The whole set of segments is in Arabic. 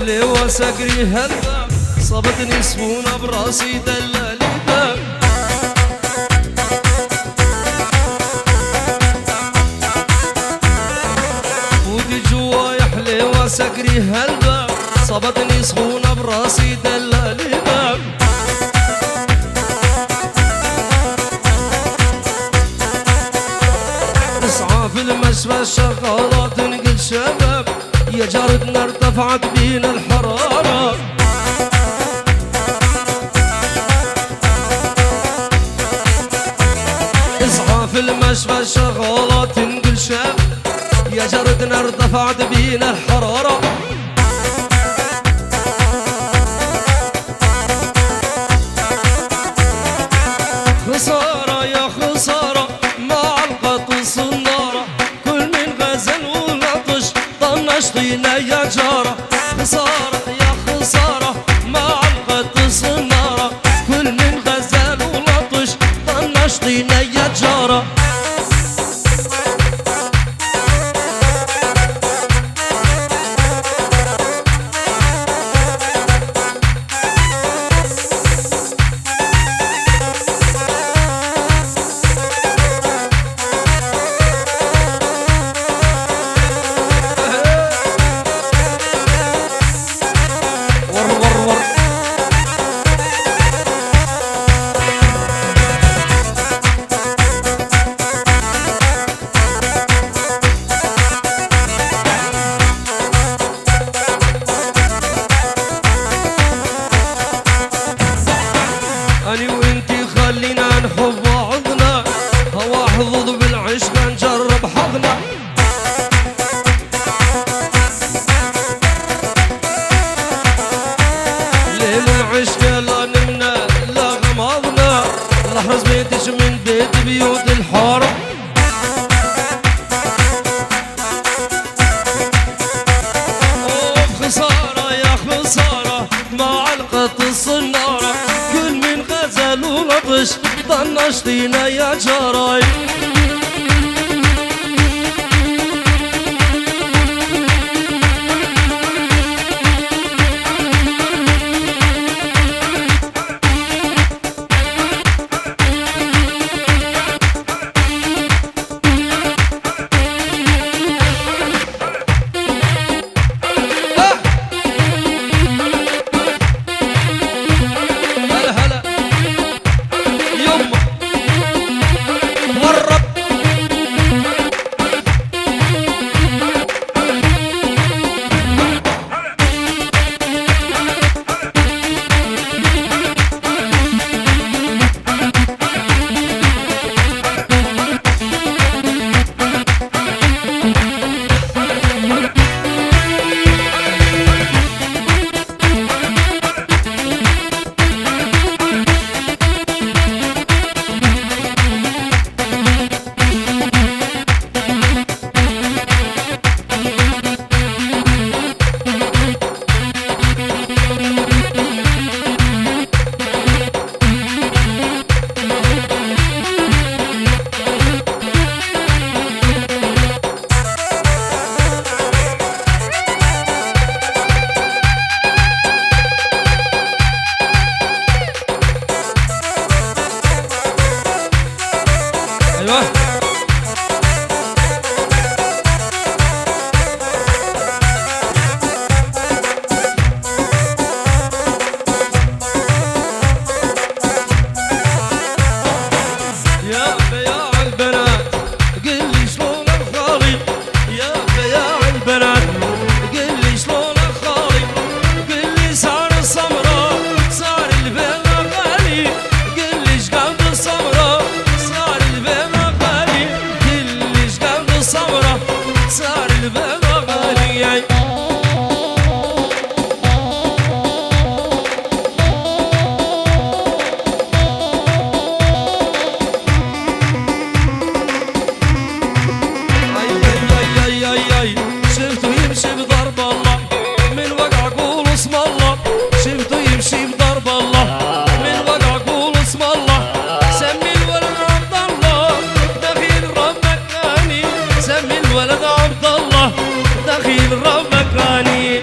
يحلي وسقري هالباب صابتني سفونة براسي دلالي باب ودي جوا يحلي وسقري هالباب صابتني سخونة براسي دلالي باب نسعى في المشفى الشغالات نقل شباب يا جارتنا ارتفعت بينا الحرارة نسعى في المشفى الشغالات نقل شباب يا جارتنا ارتفعت بينا الحرارة خسارة يا خسارة مع القط الصنارة كل من غزل ولطش طنشتينا يا جارة خسارة يا خسارة مع القط الصنارة كل من غزل ولطش طنشتينا يا جارة أنا وإنتي خلينا نحب بعضنا هوا حظوظ بالعشق نجرب حظنا ليل العشق لا نمنا لا غمضنا نحرز بيتش من بيت بيوت الحارة خسارة يا خسارة مع القط الصنارة كل من غزل ولطش طنشتينا يا جراي الولد عبد الله دخيل ربك غني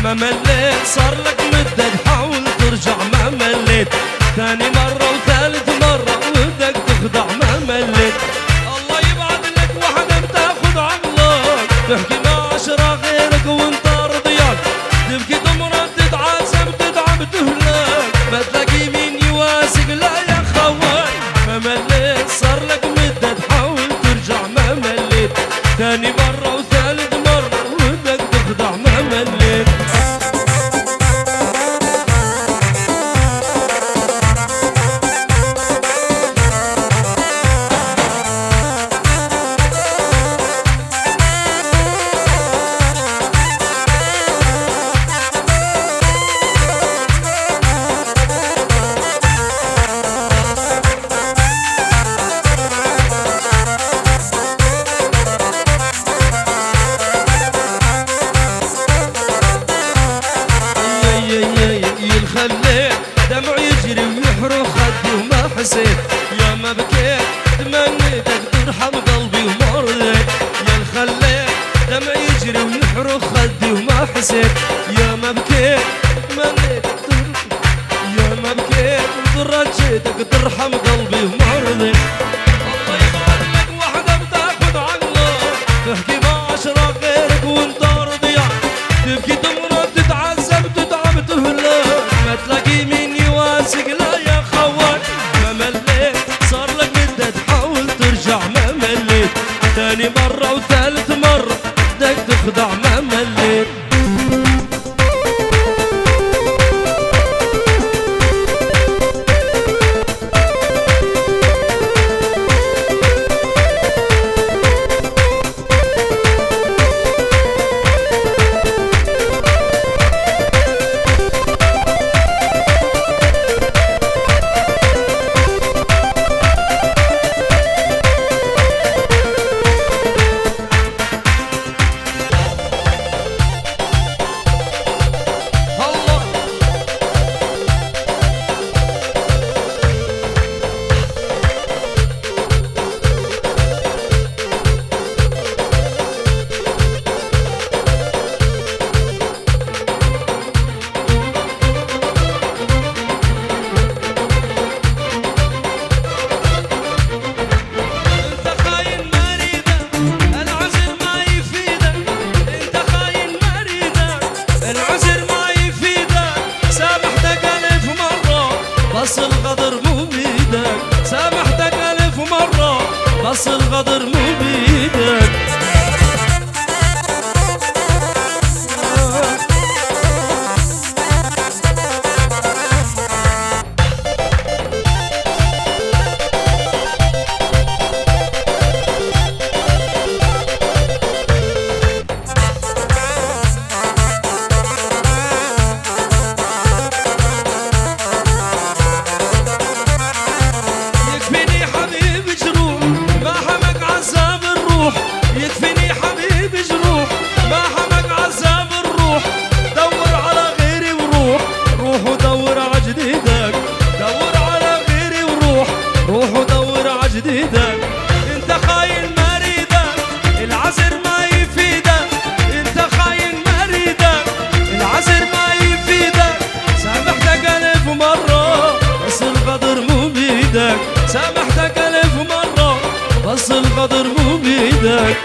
ما مليت صار لك مدة تحاول ترجع ما مليت ثاني مرة وثالث مرة ودك تخدع ما مليت الله يبعد لك وحدة بتاخد عقلك تحكي مع عشرة غيرك وانت رضيان تبكي تمرض تتعذب تتعب تهلك ما تلاقي مين يواسق لا يا خوان ما مليت صار لك مدة تحاول ترجع ما مليت ثاني مرة وثالث مرة ودك تخدع ما مليت خليت دمع يجري ويحرق خدي وما حسيت يا ما بكيت تمنيتك ترحم قلبي وما رضيت يا الخليت دمع يجري ويحرق خدي وما حسيت يا ما بكيت تمنيتك يا ما بكيت ورجيتك ترحم قلبي وما رضيت الله يبعد لك وحدة بتاخد عقلك تحكي مع عشرة غيرك وانت رضيان تبكي تمرض تتعذب تتعب تهلك ما تلاقي مين يواسق لا يا خوان ما مليت صار لك مدة تحاول ترجع ما مليت ثاني مرة وثالث مرة بدك تخدع ما مليت بس الغدر مو بيدك سامحتك ألف مرة بس الغدر مو بيدك يكفيني حبيبي جروح ما حمق عذاب الروح دور على غيري وروح روح ودور على جديدك دور على غيري وروح روح ودور على جديدك انت خاين مريدك العذر ما يفيدك انت خاين مريدك العذر ما يفيدك سامحتك ألف مرة بس الغدر مو بيدك سامحتك ألف مرة بس الغدر مو بيدك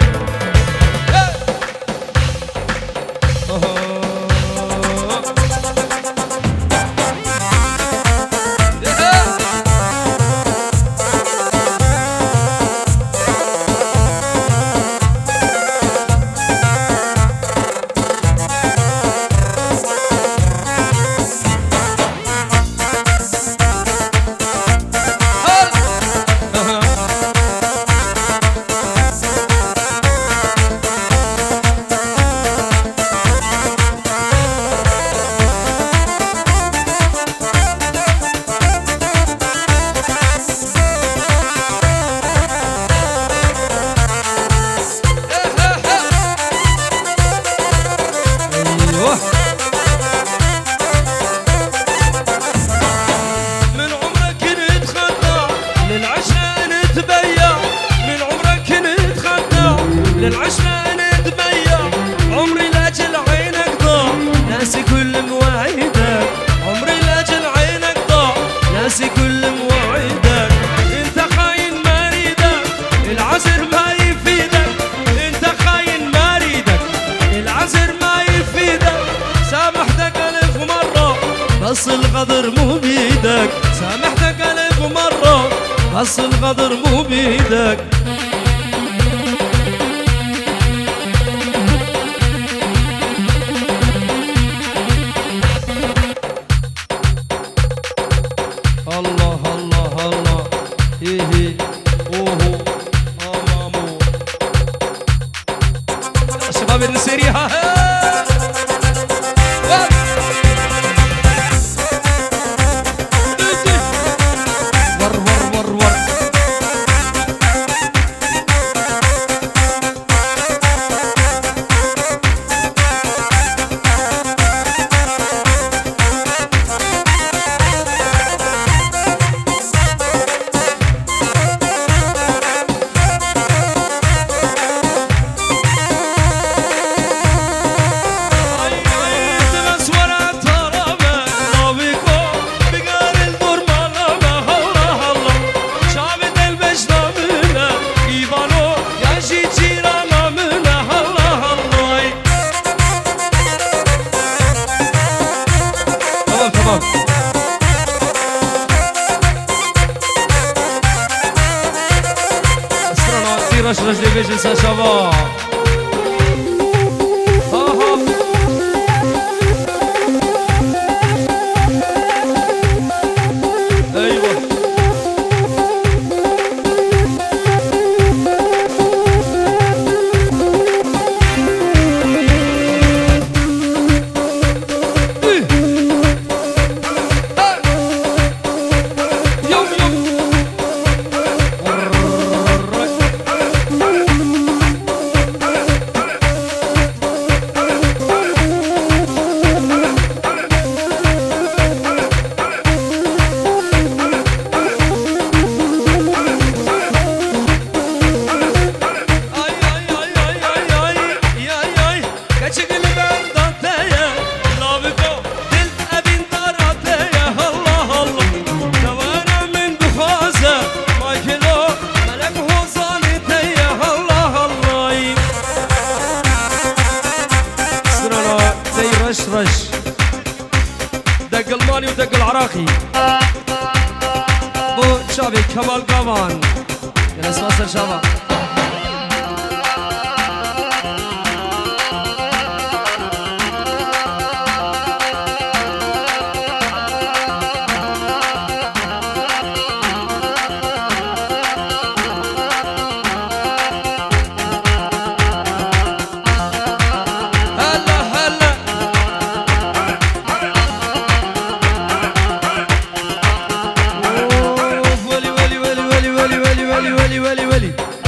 للعشرة نتبيع عمري لاجل عينك ضاع ناسي بس القدر مو بيدك. الله الله الله هي اوهو امامو شباب النسيري ها ور ور ور ور رش رش لي بيجي شباب ايوه رش دق الماني ودق العراقي بو شابي كمال قامان جلس واصل شباب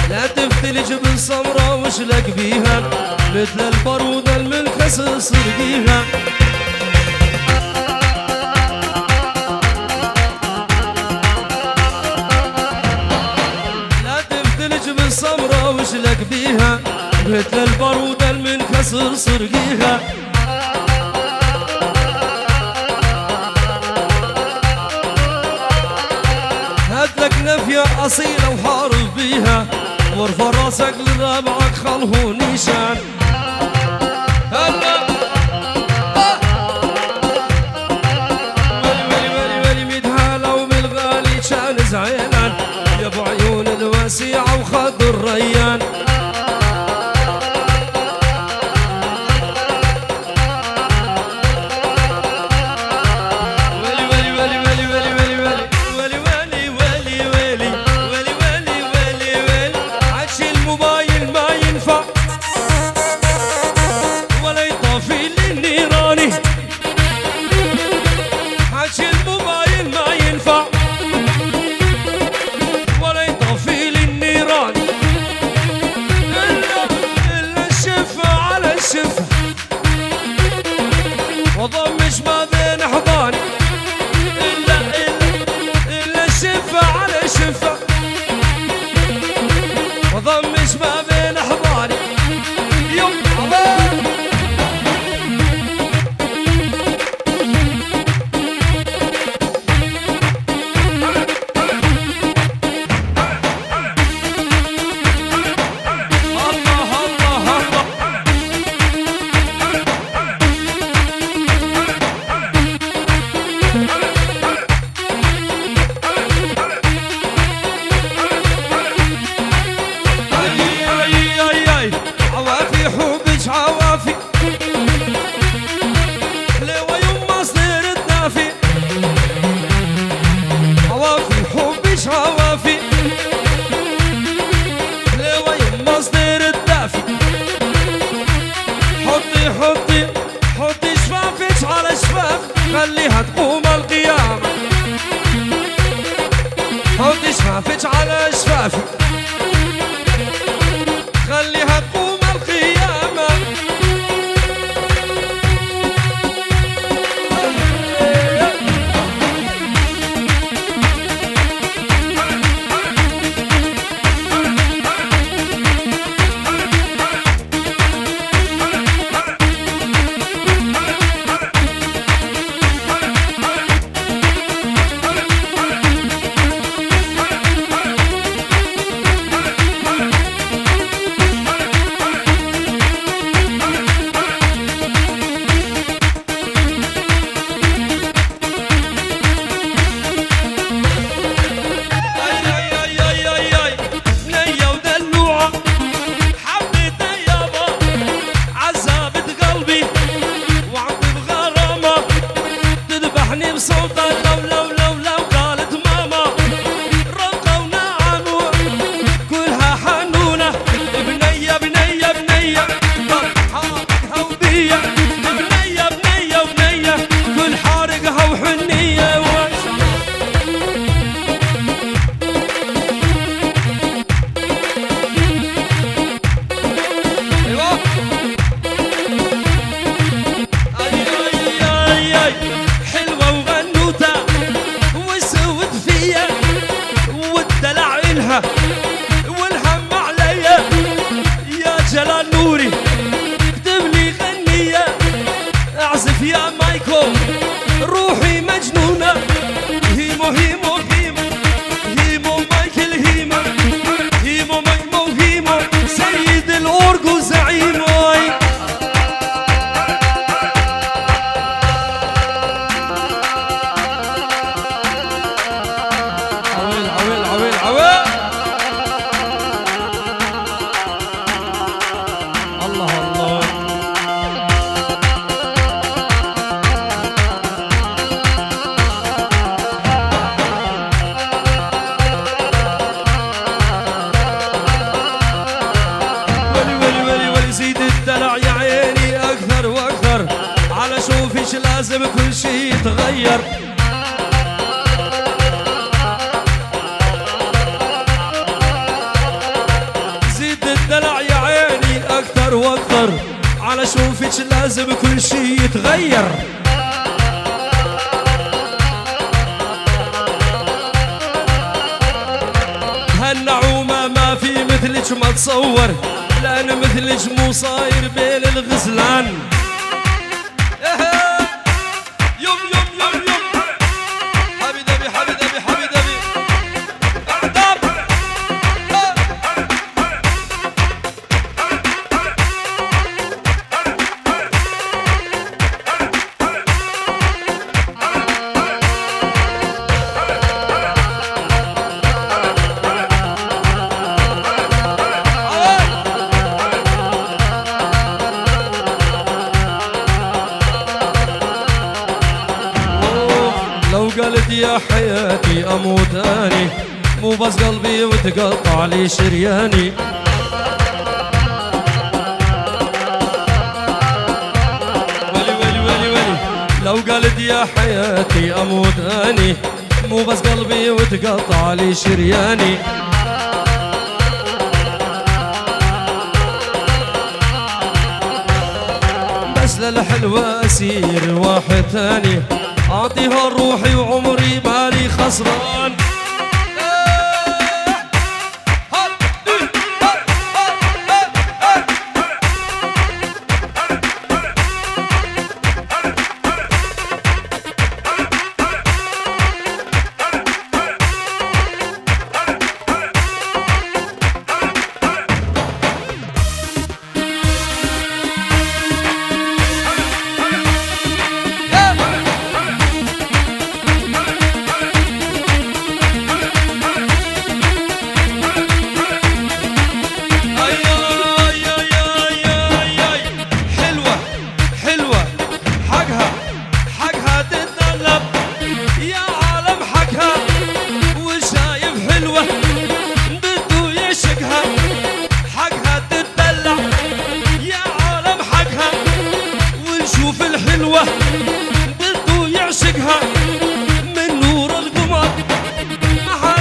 لا تفتلج بالسمرة وشلك بيها مثل البارودة المنكس صرقيها لا تفتلج بالسمرة وشلك بيها مثل البارودة المنكس صرقيها هاتلك نفية أصيلة وحارب بيها وارفع راسك لربعك خله نيشان هلا ولي ولي ولي مدهالة وبالغالي كان زعلان يا ابو عيون الواسعة وخد الريان وضمش ما بين حضاني إلا الشفة على شفة وضمش ما بين حضاني يوم حضاني حطي شفافك على شفافي خليها تقوم القيامة والهم عليا يا جلال نوري اكتب لي غنية اعزف يا مايكو روحي مجنونة هيمو هيمو هيمو هيمو مايكل هيمو هيمو ميمو هيمو سيد الأورجو زعيمو عويل عويل عويل عويل شوفيش لازم كل شي يتغير زيد الدلع يا عيني اكثر واكثر على شوفيش لازم كل شي يتغير هالنعومة ما في مثلك ما تصور لأن مثلك مو صاير بين الغزلان لو قلت يا حياتي اموت اني مو بس قلبي وتقطع لي شرياني ولي ولي ولي ولي لو قلت يا حياتي اموت اني مو بس قلبي وتقطع لي شرياني بس للحلوة اسير واحد ثاني اعطيها روحي وعمري مالي خسران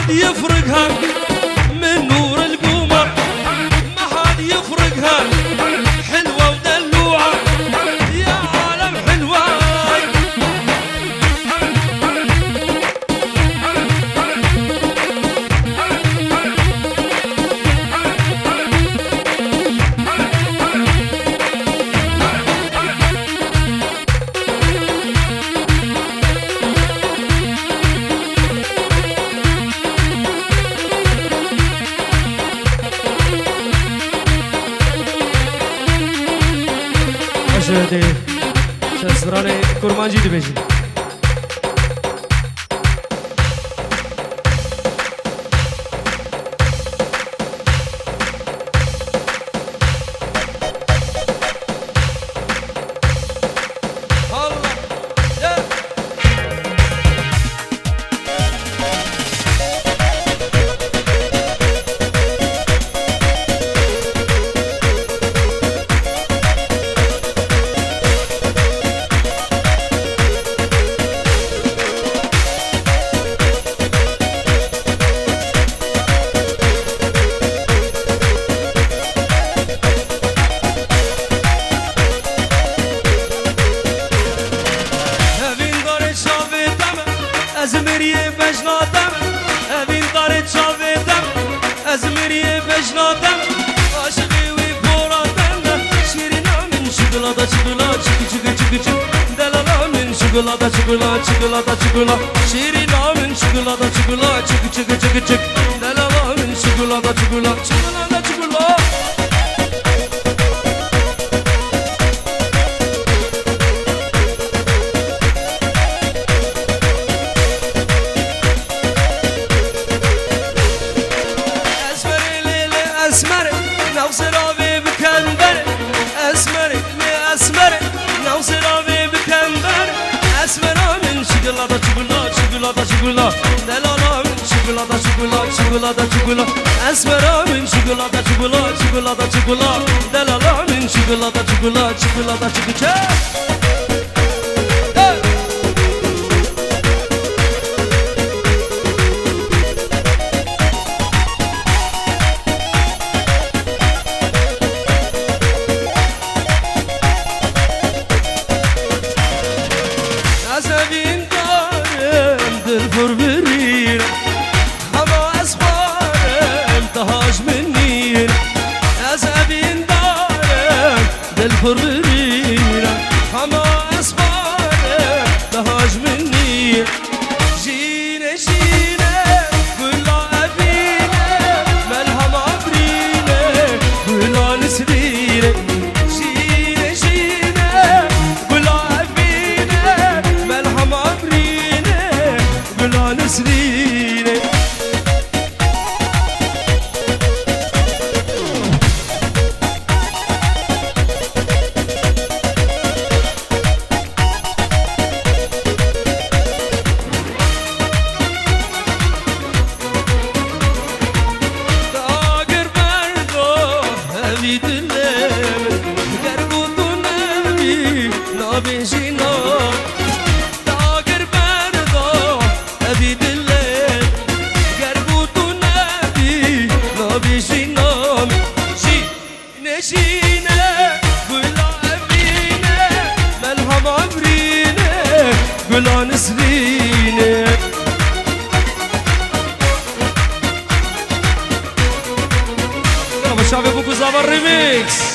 حد يفرقها من نور القمر، ما حد يفرقها حلوة ودلوعة يا عالم حلوة. شدی شسرانه کرمانجی دی بیشی ازمریه بجنادم اوین داره چاویدم ازمریه بجنادم عاشقی وی بورادم شیرینا من شکلادا چکلا چکی چکی چکی چک دلالا من شکلادا چکلا چکلادا چکلا شیرینا من شکلادا چکلا چکی چکی چکی چک دلالا من شکلادا چکلا چکلادا چکلا Çikolata çikolata çikolata delala min çikolata çikolata çikolata çikolata esmera min çikolata çikolata çikolata çikolata delala min çikolata çikolata çikolata çikolata الفريرة خما أسفارة تهاج مني جينا جينا كلا أبينا ملهم عبرينا كلا نسرينا جينا جينا كلا أبينا ملهم عبرينا كلا نسرينا Gülan isrine Vamos a ver un poco de remix.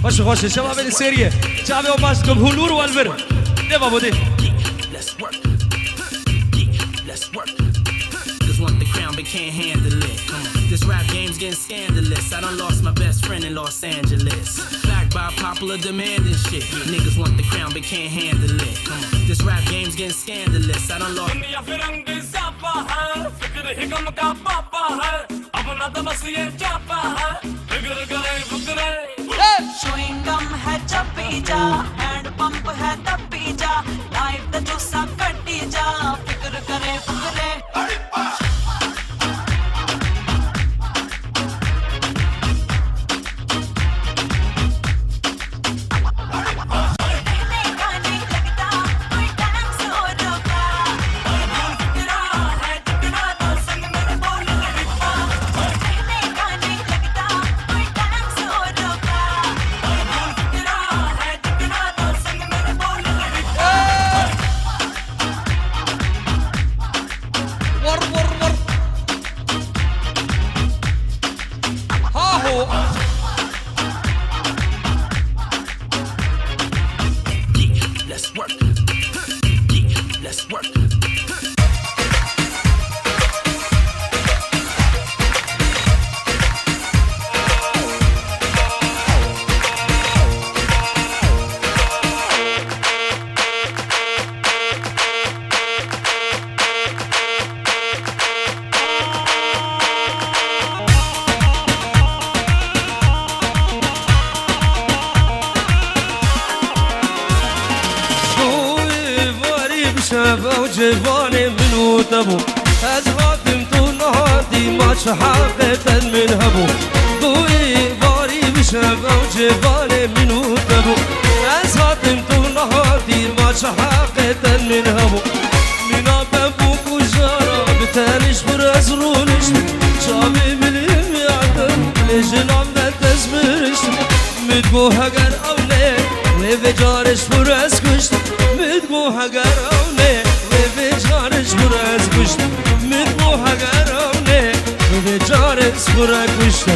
خوش خوش شباب السيرية شعبي وباش جمهور والبر ليه بابو دي Let's work. Yeah, let's work. Just want the crown but can't handle it. Come on. This rap game's getting scandalous. I done lost my best friend in Los Angeles. Backed by popular demand and shit. Niggas want the crown but can't handle it. Come on. This rap game's getting scandalous. I done lost. Chewing gum है चपी जा, hand pump है तपी जा, लाइफ दा जूसा कटी जा, फिक्र करे फुकरे। कहने का नहीं लगता, कोई डांस हो रुका, फिक्रा है टुकड़ा तो संग मेरे बोल लगता। कहने का नहीं लगता, कोई डांस हो रुका, फिक्रा है टुकड़ा तो संग मेरे बोल लगता। ور ور ور ها هو Yeah, let's work. Yeah, let's work. شافه وجفاني منو تبو أزهاتم طول نهارتي ما حقيقة من هبو ضوي باري بشافه وجفاني منو تبو أزهاتم طول نهارتي ما حقيقة من هبو من أبوك وجارة بتانش برزرونش شابي مليم يعدم لجنام لا تزمرش مدبو هقر أولي وفجارش برز كشت مدبو هقر أولي وفجارش برز كشت مدبو هقر أولي وفجارش برز كشت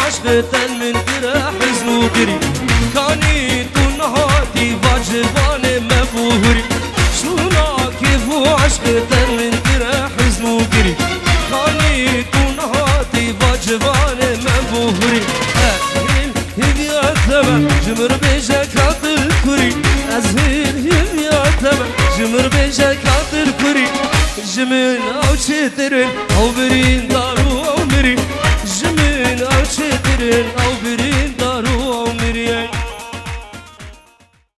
عشقتن من كرا حزن وقري كاني تنهاتي واجبان مفهوري شونا كيف عشقتن من كرا حزن وقري كاني تنهاتي واجبان مفهوري أزهل هدية ثمن جمر بيجك عطل كري أزهل هدية ثمن جمر بيجك عطل كري جمن أو شترن أو برين دارو أو مري جمن أو شترن أو